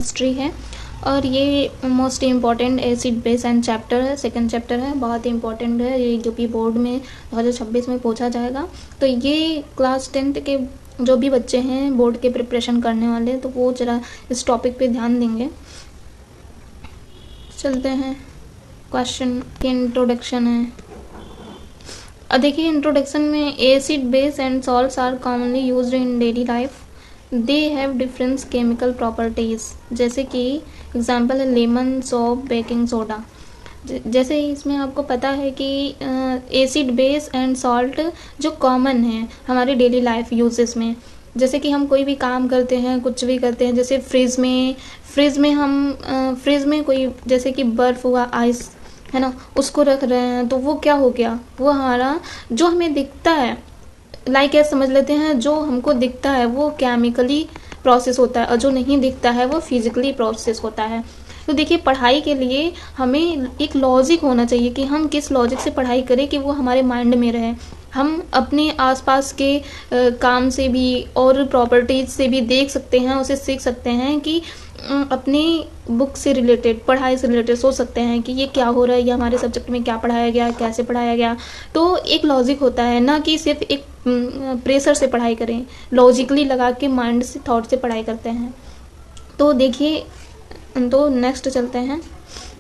History है और ये most important acid base and chapter है, सेकंड चैप्टर है, बहुत ही इम्पॉर्टेंट है ये, जो कि बोर्ड में 2026 में पूछा जाएगा। तो ये क्लास 10th के जो भी बच्चे हैं बोर्ड के प्रिपरेशन करने वाले, तो वो जरा इस टॉपिक पे ध्यान देंगे। चलते हैं क्वेश्चन के इंट्रोडक्शन है। देखिए इंट्रोडक्शन में acid base and salts are commonly used in daily life, they have different chemical properties, जैसे कि एग्जांपल है लेमन, सोप, बेकिंग सोडा। जैसे इसमें आपको पता है कि एसिड बेस एंड सॉल्ट जो कॉमन है हमारे डेली लाइफ यूजेस में, जैसे कि हम कोई भी काम करते हैं, कुछ भी करते हैं, जैसे फ्रिज में हम फ्रिज में कोई जैसे कि बर्फ़ हुआ, आइस है ना, उसको रख रहे हैं, तो वो क्या हो गया, वो हमारा जो हमें दिखता है, लाइक ऐसे समझ लेते हैं, जो हमको दिखता है वो केमिकली प्रोसेस होता है और जो नहीं दिखता है वो फिजिकली प्रोसेस होता है। तो देखिए पढ़ाई के लिए हमें एक लॉजिक होना चाहिए कि हम किस लॉजिक से पढ़ाई करें कि वो हमारे माइंड में रहे। हम अपने आसपास के काम से भी और प्रॉपर्टीज से भी देख सकते हैं, उसे सीख सकते हैं कि अपनी बुक से रिलेटेड, पढ़ाई से रिलेटेड सोच सकते हैं कि ये क्या हो रहा है, ये हमारे सब्जेक्ट में क्या पढ़ाया गया, कैसे पढ़ाया गया। तो एक लॉजिक होता है, ना कि सिर्फ एक प्रेशर से पढ़ाई करें, लॉजिकली लगा के माइंड से, थॉट से पढ़ाई करते हैं। तो देखिए, तो नेक्स्ट चलते हैं,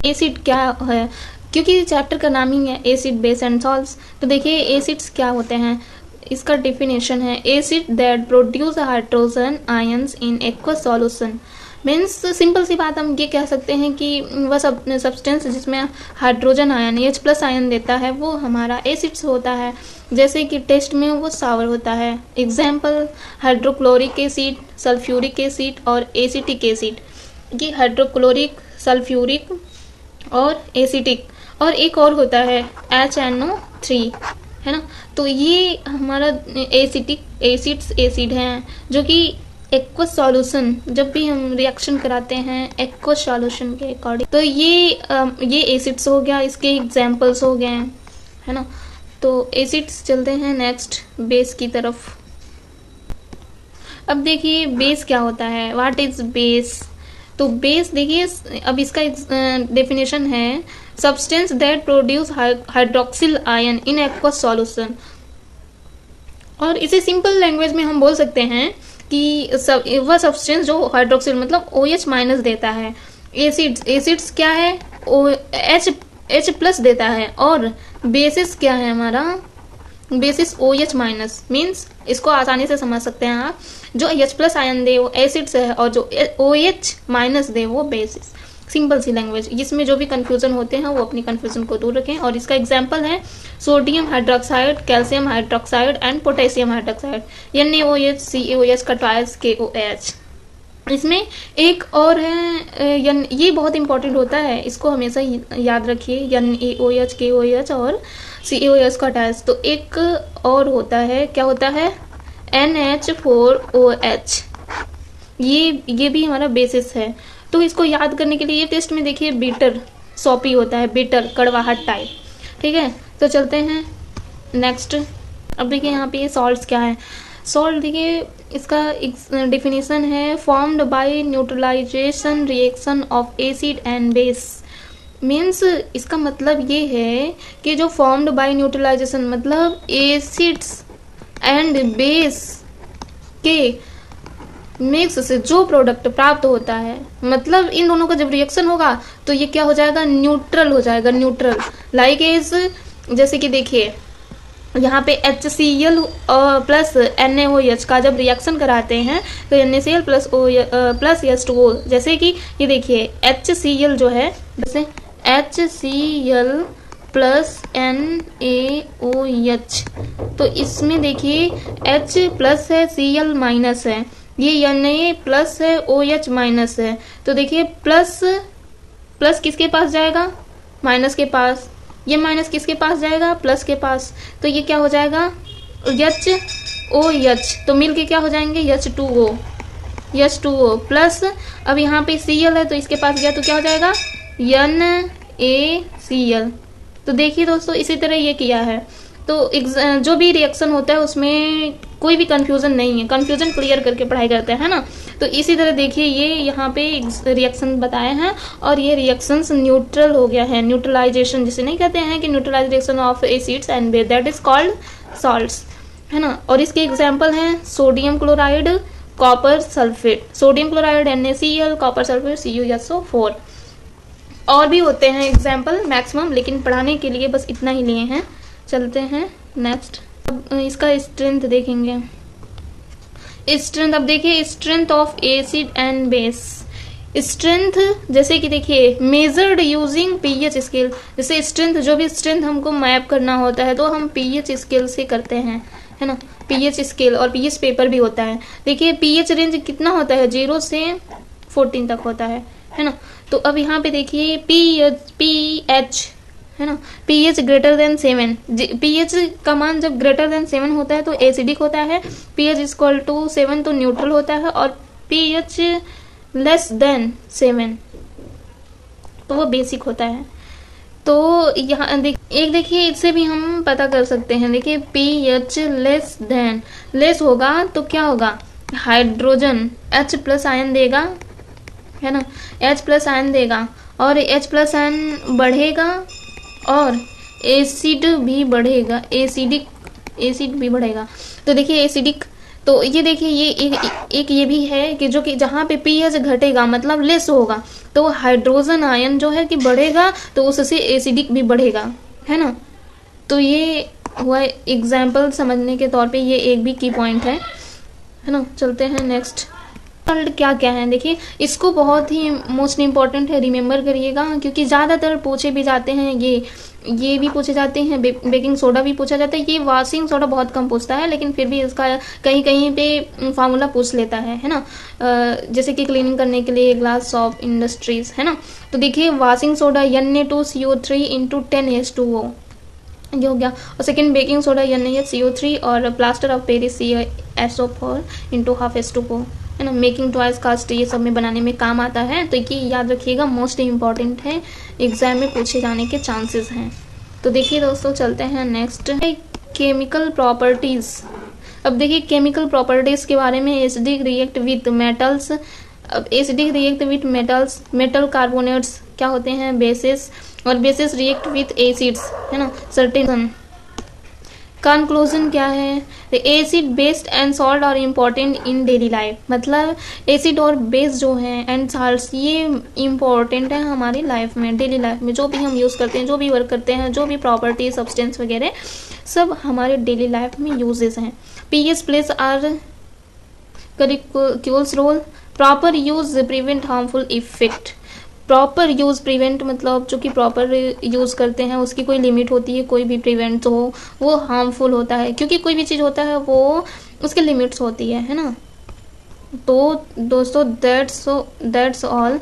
एसिड क्या है, क्योंकि चैप्टर का नाम ही है एसिड बेस एंड सॉल्ट्स। तो देखिए एसिड्स क्या होते हैं, इसका डेफिनेशन है acid that produce hydrogen ions in aqueous solution. Means simple सी बात हम ये कह सकते हैं कि वह सब्सटेंस जिसमें हाइड्रोजन आयन H+ आयन देता है वो हमारा एसिड्स होता है। जैसे कि टेस्ट में वो सावर होता है। Example hydrochloric acid, sulphuric acid और एसिटिक एसिड। ये हाइड्रोक्लोरिक, सल्फ्यूरिक और एसिटिक, और एक और होता है HNO3, है ना। तो ये हमारा एसिटिक एसिड हैं जो कि एक्वस सॉल्यूशन, जब भी हम रिएक्शन कराते हैं एक्वस सॉल्यूशन के अकॉर्डिंग, तो ये एसिड्स हो गया, इसके एग्जाम्पल्स हो गए, है ना। तो एसिड्स चलते हैं नेक्स्ट बेस की तरफ। अब देखिए बेस क्या होता है, व्हाट इज बेस। तो बेस देखिए, अब इसका डेफिनेशन है substance that produce hydroxyl ion in aqueous solution. और इसे सिंपल लैंग्वेज में हम बोल सकते हैं कि वह सब्सटेंस जो हाइड्रोक्सिल मतलब OH- देता है। एसिड्स क्या है, H+ देता है, और बेसिस क्या है हमारा, बेसिस OH-, मीन्स इसको आसानी से समझ सकते हैं आप, जो H+ आयन दे वो एसिड्स है और जो OH- दे वो बेसिस। सिंपल सी लैंग्वेज, इसमें जो भी कंफ्यूजन होते हैं वो अपनी कंफ्यूजन को दूर रखें। और इसका एग्जांपल है sodium hydroxide, calcium hydroxide and potassium hydroxide, NaOH, CaOH का ट्वाइस KOH। इसमें एक और है ये बहुत इंपॉर्टेंट होता है, इसको हमेशा याद रखिए, NaOH, KOH और CaOH का ट्वाइस। तो एक और होता है, क्या होता है, NH4OH। ये भी हमारा बेसिस है। तो इसको याद करने के लिए ये टेस्ट में देखिए बिटर, सॉपी होता है, बिटर, कड़वाहट टाइप, ठीक है। तो चलते हैं नेक्स्ट। अब देखिए यहाँ पे सॉल्ट्स क्या है। सॉल्ट देखिए इसका डेफिनेशन है formed by neutralisation reaction of acid and base. Means इसका मतलब ये है कि जो फॉर्म्ड बाय न्यूट्रलाइजेशन मतलब एसिड्स एंड बेस के मिक्स से जो प्रोडक्ट प्राप्त होता है, मतलब इन दोनों का जब रिएक्शन होगा तो ये क्या हो जाएगा, न्यूट्रल हो जाएगा, न्यूट्रल। लाइक इज, जैसे कि देखिए यहाँ पे HCl प्लस NaOH का जब रिएक्शन कराते हैं तो NaCl प्लस H2O, जैसे कि ये देखिए HCl जो है, जैसे HCl प्लस NaOH, तो इसमें देखिए H+ है, Cl- है, ये Na+ है, OH- है। तो देखिए प्लस किसके पास जाएगा, माइनस के पास, ये माइनस किसके पास जाएगा, प्लस के पास। तो ये क्या हो जाएगा, HOH, तो मिल के क्या हो जाएंगे, H2O प्लस, अब यहाँ पे Cl है तो इसके पास गया तो क्या हो जाएगा, NaCl। तो देखिए दोस्तों इसी तरह ये किया है। तो जो भी रिएक्शन होता है उसमें कोई भी कंफ्यूजन नहीं है, कंफ्यूजन क्लियर करके पढ़ाई करते हैं ना। तो इसी तरह देखिए ये यहाँ पे रिएक्शन बताए हैं और ये रिएक्शंस न्यूट्रल हो गया है, न्यूट्रलाइजेशन जिसे नहीं कहते हैं कि neutralisation of acids and base, that is called salts, है ना। और इसके एग्जाम्पल हैं sodium chloride, copper sulphate, sodium chloride NaCl, copper sulphate CuSO4, और भी होते हैं एग्जाम्पल मैक्सिमम, लेकिन पढ़ाने के लिए बस इतना ही लिए हैं। चलते हैं नेक्स्ट, अब इसका स्ट्रेंथ देखेंगे। स्ट्रेंथ, अब देखिए strength of acid and base. Strength जैसे कि देखिए मेजर्ड यूजिंग पीएच स्केल, जैसे स्ट्रेंथ, जो भी स्ट्रेंथ हमको मैप करना होता है तो हम पीएच स्केल से करते हैं, है ना। पीएच स्केल और पीएच पेपर भी होता है। देखिए पीएच रेंज कितना होता है, 0 से 14 तक होता है ना। तो अब यहाँ पे देखिए पीएच है ना, pH ग्रेटर देन 7, pH का मान जब ग्रेटर देन 7 होता है तो एसिडिक होता है, pH इक्वल टू 7 तो न्यूट्रल होता है, और pH लेस देन 7 तो वो बेसिक होता है। तो यहाँ एक देखिए इससे भी हम पता कर सकते हैं। देखिए pH लेस देन, लेस होगा तो क्या होगा, हाइड्रोजन H+ आयन देगा, है ना, H+ आयन देगा, और H+ आयन बढ़ेगा और एसिड भी बढ़ेगा, एसिड भी बढ़ेगा। तो देखिए एसिडिक, तो ये देखिए ये एक ये भी है कि जो कि जहाँ पे pH घटेगा मतलब लेस होगा तो हाइड्रोजन आयन जो है कि बढ़ेगा, तो उससे एसिडिक भी बढ़ेगा, है ना। तो ये हुआ एग्जाम्पल समझने के तौर पे, ये एक भी की पॉइंट है ना। चलते हैं नेक्स्ट, क्या क्या है देखिए, इसको बहुत ही मोस्ट इम्पॉर्टेंट है, रिमेम्बर करिएगा, क्योंकि ज़्यादातर पूछे भी जाते हैं। ये भी पूछे जाते हैं, बेकिंग सोडा भी पूछा जाता है। ये वॉशिंग सोडा बहुत कम पूछता है, लेकिन फिर भी इसका कहीं कहीं पे फार्मूला पूछ लेता है ना। जैसे कि क्लीनिंग करने के लिए ग्लास ऑफ इंडस्ट्रीज, है ना। तो देखिए वॉशिंग सोडा Na2CO3 × 10H2O ये हो गया, और सेकेंड बेकिंग सोडा NaCO3 और plaster of Paris CaSO4 × 1/2H2O, है ना। मेकिंग ट्वाइस कास्ट ये सब में बनाने में काम आता है। तो ये याद रखिएगा, मोस्ट इम्पॉर्टेंट है, एग्जाम में पूछे जाने के चांसेस हैं। तो देखिए दोस्तों चलते हैं नेक्स्ट है केमिकल प्रॉपर्टीज। अब देखिए केमिकल प्रॉपर्टीज के बारे में, एसिडिक रिएक्ट विथ मेटल्स। अब acidic react with metals, metal carbonates क्या होते हैं, बेसिस, और बेसिस रिएक्ट विथ एसिड्स, है ना, सर्टेन। कंक्लूजन क्या है, acid based and salt are important in daily life. मतलब एसिड और बेस जो है एंड साल्ट्स ये इम्पॉर्टेंट है हमारी लाइफ में, डेली लाइफ में जो भी हम यूज़ करते हैं, जो भी वर्क करते हैं, जो भी प्रॉपर्टी सब्सटेंस वगैरह सब हमारे डेली लाइफ में यूजेस हैं। PH plays are crucial role, proper use prevent harmful effect. Proper use prevent मतलब जो कि प्रॉपर यूज करते हैं उसकी कोई लिमिट होती है, कोई भी प्रिवेंट हो वो हार्मफुल होता है, क्योंकि कोई भी चीज़ होता है वो उसकी लिमिट्स होती है ना। तो दोस्तों दैट्स ऑल।